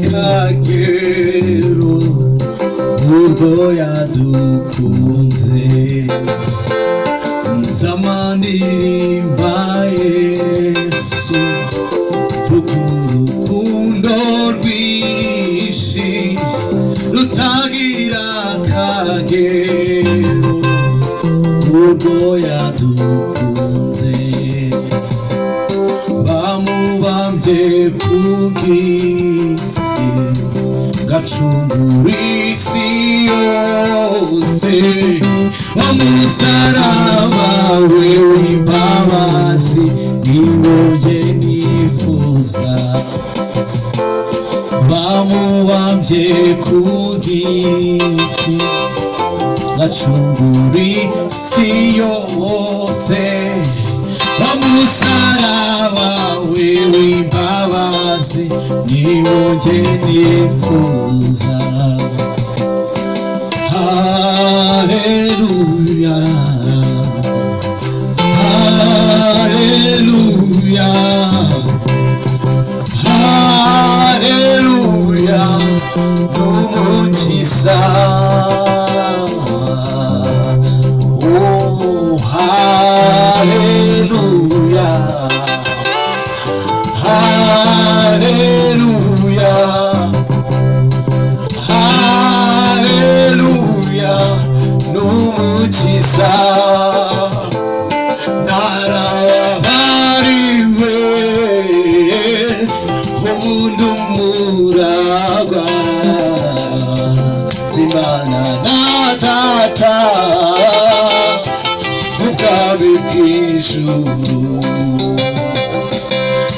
akagero urwo yadukunze nzamandirimba Yesu rukundo rwinshi rutagira akagero urwo yadukunze bamubambye ku giti gacungura isi yose umusaraba we w'imbabazi niwo nge nifuza bamubambye ku giti gacungura isi yose umusaraba we w'imbabazi niwo nge nifuza haleluya haleluya haleluya n'umukiza oh haleluya haleluya haleluya n'umukiza narababariwe ubundi umuragwa z'Imana na Data ubwami bw'ijuru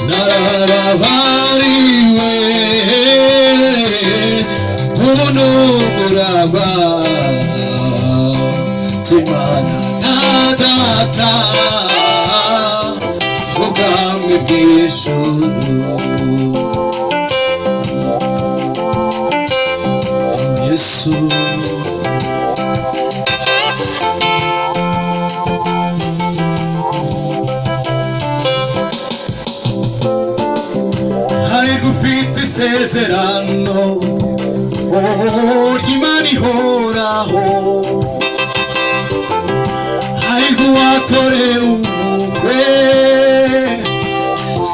narababariwe ubundi umuragwa z'Imana na Data ubwami bw'ijuru Yesu hari gufite isezerano ry'Imana ihoraho